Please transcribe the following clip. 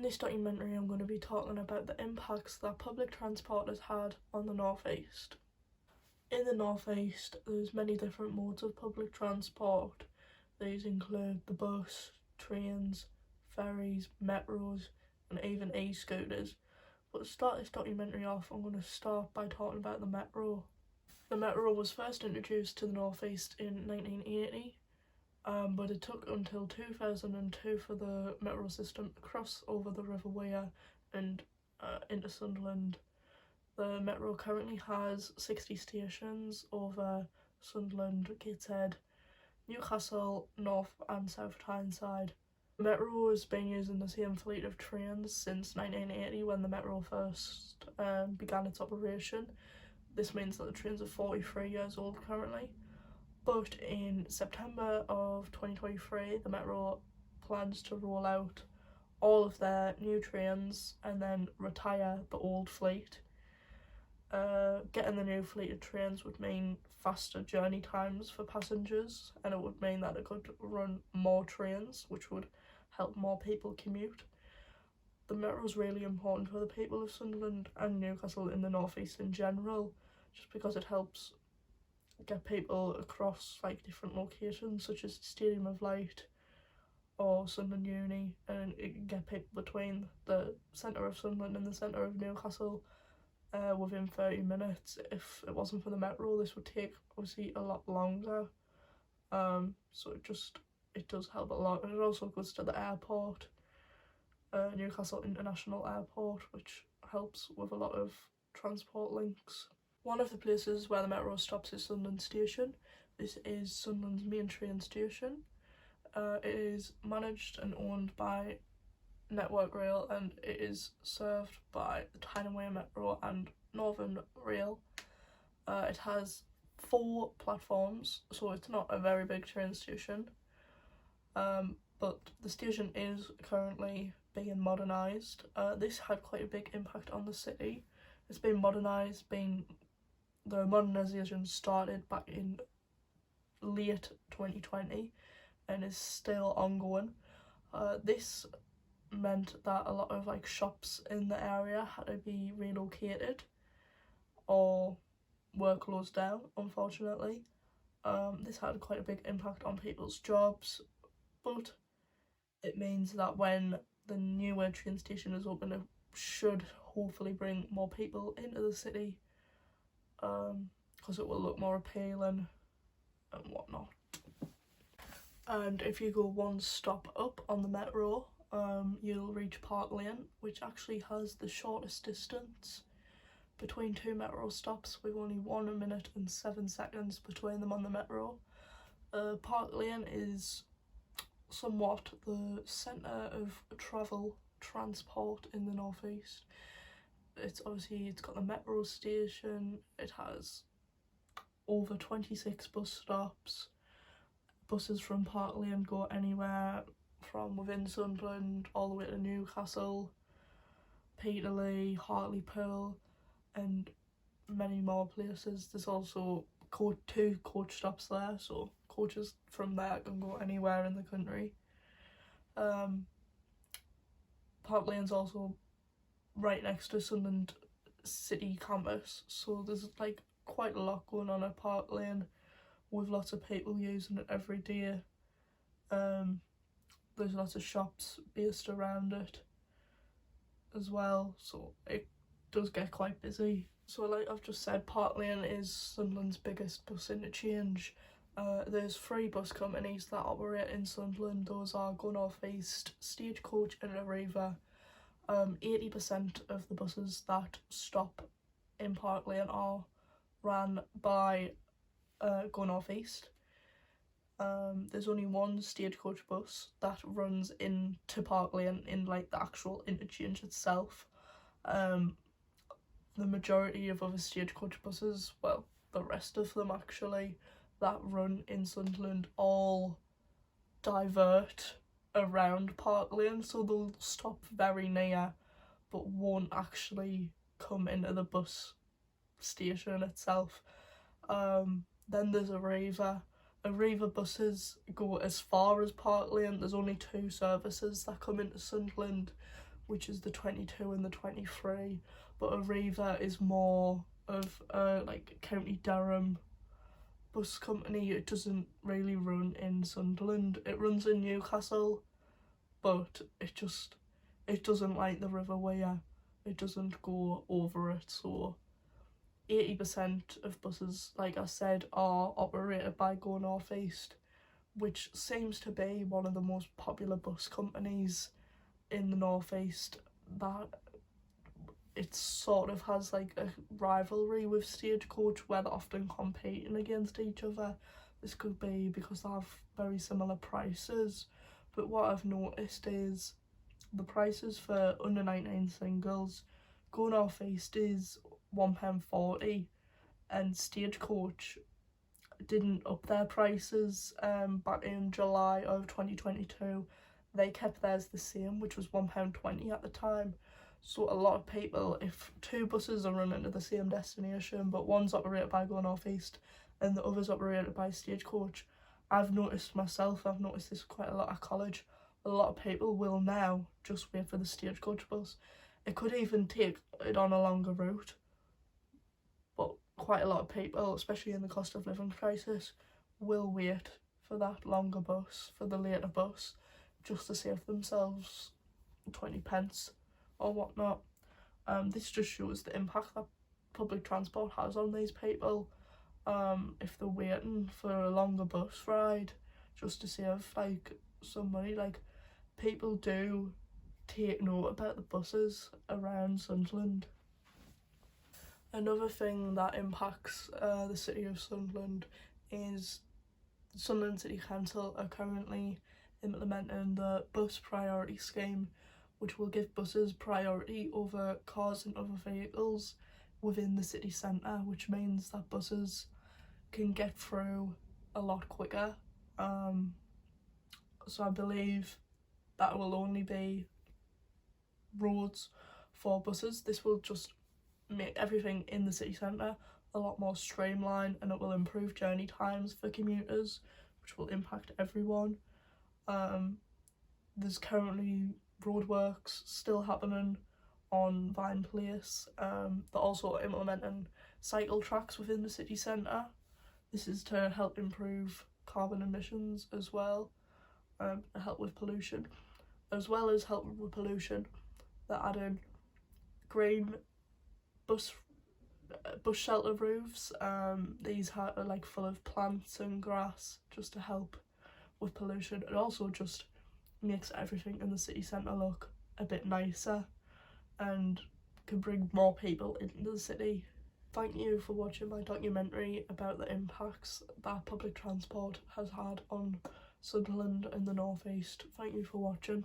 In this documentary I'm going to be talking about the impacts that public transport has had on the North East. In the North East there's many different modes of public transport. These include the bus, trains, ferries, metros and even e-scooters. But to start this documentary off, I'm going to start by talking about the metro. The metro was first introduced to the North East in 1980, but it took until 2002 for the metro system to cross over the River Wear and into Sunderland. The metro currently has 60 stations over Sunderland, Gateshead, Newcastle, North and South Tyneside. The metro has been using the same fleet of trains since 1980 when the metro first began its operation. This means that the trains are 43 years old currently. But in September of 2023, the metro plans to roll out all of their new trains and then retire the old fleet. Getting the new fleet of trains would mean faster journey times for passengers, and it would mean that it could run more trains, which would help more people commute. The metro is really important for the people of Sunderland and Newcastle in the North East in general, just because it helps get people across like different locations such as Stadium of Light or Sunderland Uni, and it can get people between the centre of Sunderland and the centre of Newcastle within 30 minutes. If it wasn't for the metro, this would take obviously a lot longer. So it does help a lot, and it also goes to the airport, Newcastle International Airport, which helps with a lot of transport links. One of the places where the metro stops is Sunderland Station. This is Sunderland's main train station. It is managed and owned by Network Rail, and it is served by the Tyne and Wear Metro and Northern Rail. It has 4 platforms, so it's not a very big train station. But the station is currently being modernised. This had quite a big impact on the city. It's been modernised, the modernisation started back in late 2020 and is still ongoing. This meant that a lot of like shops in the area had to be relocated or were closed down, unfortunately. This had quite a big impact on people's jobs, but it means that when the newer train station is open, it should hopefully bring more people into the city, because it will look more appealing and whatnot. And if you go one stop up on the metro, you'll reach Park Lane, which actually has the shortest distance between 2 metro stops, with only 1 minute and 7 seconds between them on the metro. Park Lane is somewhat the centre of travel transport in the North East. It's got the metro station, it has over 26 bus stops. Buses from Park Lane go anywhere from within Sunderland all the way to Newcastle, Peterlee, Hartlepool and many more places. There's also 2 coach stops there, so coaches from there can go anywhere in the country. Park Lane's also right next to Sunderland City campus, so there's like quite a lot going on at Park Lane with lots of people using it every day. There's lots of shops based around it as well, so it does get quite busy. So like I've just said, Park Lane is Sunderland's biggest bus interchange. There's 3 bus companies that operate in Sunderland. Those are Go North East, Stagecoach and Arriva. 80% of the buses that stop in Park Lane are ran by Go North East. There's only 1 Stagecoach bus that runs into Park Lane in like the actual interchange itself. The majority of other Stagecoach buses, well, the rest of them actually, that run in Sunderland all divert around Park Lane, so they'll stop very near but won't actually come into the bus station itself. Then there's Arriva. Arriva buses go as far as Park Lane. There's only 2 services that come into Sunderland, which is the 22 and the 23, but Arriva is more of a like County Durham bus company. It doesn't really run in Sunderland. It runs in Newcastle, but it doesn't like the River Wear. It doesn't go over it, so 80% of buses, like I said, are operated by Go North East, which seems to be one of the most popular bus companies in the North East. That it sort of has like a rivalry with Stagecoach, where they're often competing against each other. This could be because they have very similar prices, but what I've noticed is the prices for under 19 singles, Go North East is £1.40, and Stagecoach didn't up their prices back in July of 2022. They kept theirs the same, which was £1.20 at the time. So a lot of people, if two buses are running to the same destination but one's operated by Go North East and the other's operated by Stagecoach, I've noticed this quite a lot at college, a lot of people will now just wait for the Stagecoach bus. It could even take it on a longer route, but quite a lot of people, especially in the cost of living crisis, will wait for that longer bus, for the later bus, just to save themselves 20p or whatnot. This just shows the impact that public transport has on these people. If they're waiting for a longer bus ride just to save like some money, like people do take note about the buses around Sunderland. Another thing that impacts the city of Sunderland is Sunderland City Council are currently implementing the bus priority scheme, which will give buses priority over cars and other vehicles within the city centre, which means that buses can get through a lot quicker. So I believe that will only be roads for buses. This will just make everything in the city centre a lot more streamlined, and it will improve journey times for commuters, which will impact everyone. There's currently roadworks still happening on Vine Place. They're also implementing cycle tracks within the city centre. This is to help improve carbon emissions as well, help with pollution. As well as helping with pollution, they're adding green bus shelter roofs. These are like full of plants and grass, just to help with pollution. It also just makes everything in the city centre look a bit nicer and can bring more people into the city. Thank you for watching my documentary about the impacts that public transport has had on Sunderland and the North East. Thank you for watching.